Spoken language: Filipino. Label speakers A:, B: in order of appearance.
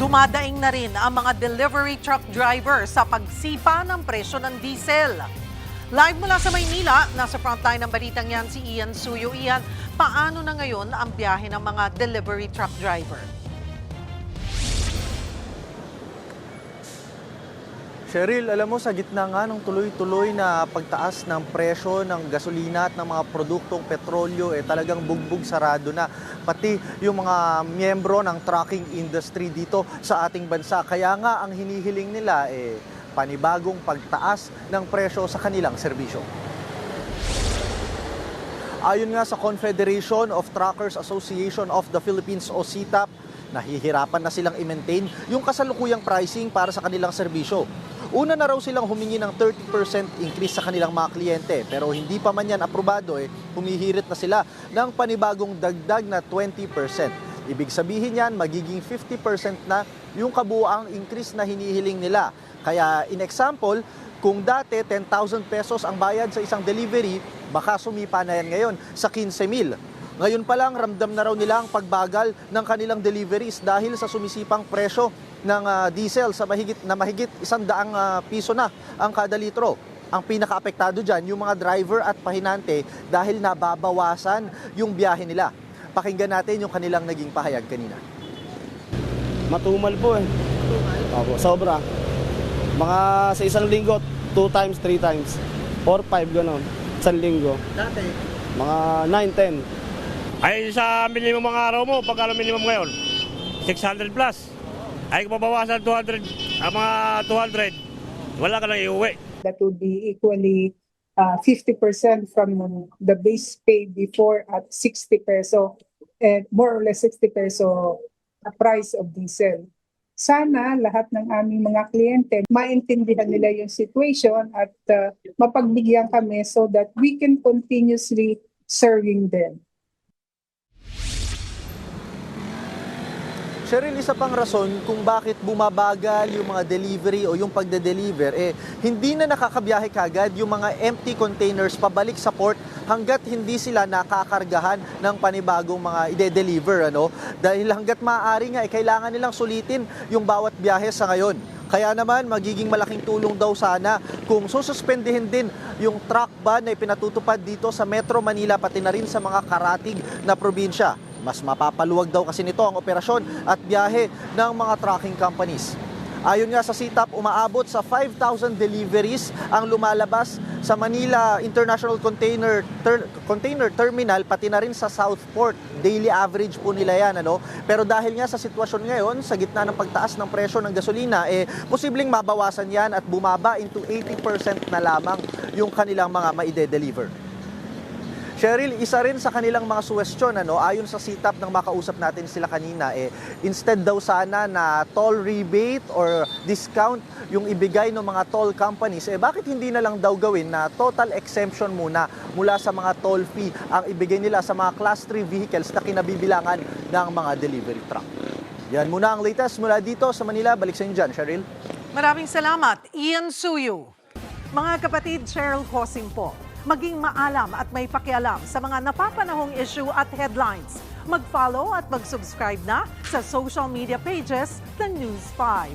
A: Dumadaing na rin ang mga delivery truck driver sa pagsipa ng presyo ng diesel. Live mula sa Maynila, nasa frontline ng balitang yan si Ian Suyo. Ian, paano na ngayon ang biyahe ng mga delivery truck driver?
B: Cheryl, alam mo, sa gitna nga ng tuloy-tuloy na pagtaas ng presyo ng gasolina at ng mga produktong petrolyo, talagang bugbog sarado na pati yung mga miyembro ng trucking industry dito sa ating bansa. Kaya nga ang hinihiling nila panibagong pagtaas ng presyo sa kanilang serbisyo. Ayon nga sa Confederation of Truckers Association of the Philippines o CTAP, nahihirapan na silang i-maintain yung kasalukuyang pricing para sa kanilang serbisyo. Una na raw silang humingi ng 30% increase sa kanilang mga kliyente, pero hindi pa man yan aprobado, humihirit na sila ng panibagong dagdag na 20%. Ibig sabihin yan, magiging 50% na yung kabuuang increase na hinihiling nila. Kaya in example, kung dati 10,000 pesos ang bayad sa isang delivery, baka sumipa na yan ngayon sa 15,000. Ngayon pa lang, ramdam na raw nila ang pagbagal ng kanilang deliveries dahil sa sumisipang presyo ng diesel sa mahigit 100 piso na ang kada litro. Ang pinaka-apektado dyan, yung mga driver at pahinante dahil nababawasan yung biyahe nila. Pakinggan natin yung kanilang naging pahayag kanina.
C: Matumal po Opo, sobra. Mga sa isang linggo, 2 times, 3 times. 4, 5 gano'n. Isang linggo.
B: Dati?
C: Mga 9, 10.
D: Ay sa minimum mga araw mo, pagkano minimum ngayon? 600 plus. Ay kung mabawasan 200, ang mga 200, wala ka nang iuwi.
E: That would be equally 50% from the base pay before at 60 peso and more or less 60 peso price of diesel. Sana lahat ng aming mga kliyente maintindihan nila yung situation at mapagbigyan kami so that we can continuously serving them.
B: Cheryl, isa pang rason kung bakit bumabagal yung mga delivery o yung pagde-deliver, hindi na nakakabiyahe kagad yung mga empty containers pabalik sa port hanggat hindi sila nakakargahan ng panibagong mga ide-deliver. Dahil hanggat maaari nga, kailangan nilang sulitin yung bawat biyahe sa ngayon. Kaya naman, magiging malaking tulong daw sana kung sususpendihin din yung truck ban na ipinatutupad dito sa Metro Manila pati na rin sa mga karatig na probinsya. Mas mapapaluwag daw kasi nito ang operasyon at biyahe ng mga trucking companies. Ayon nga sa CTAP, umaabot sa 5,000 deliveries ang lumalabas sa Manila International Container Terminal pati na rin sa Southport. Daily average po nila yan. Pero dahil nga sa sitwasyon ngayon, sa gitna ng pagtaas ng presyo ng gasolina, posibleng mabawasan yan at bumaba into 80% na lamang yung kanilang mga maide-deliver. Cheryl, isa rin sa kanilang mga suwestyon, ayon sa CTAP nang makausap natin sila kanina, instead daw sana na toll rebate or discount yung ibigay ng mga toll companies, bakit hindi na lang daw gawin na total exemption muna mula sa mga toll fee ang ibigay nila sa mga Class 3 vehicles na kinabibilangan ng mga delivery truck? Yan muna ang latest mula dito sa Manila. Balik sa inyo dyan, Cheryl.
A: Maraming salamat, Ian Suyo. Mga kapatid, Cheryl Hosing po. Maging maalam at may pakialam sa mga napapanahong issue at headlines. Mag-follow at mag-subscribe na sa social media pages ng News 5.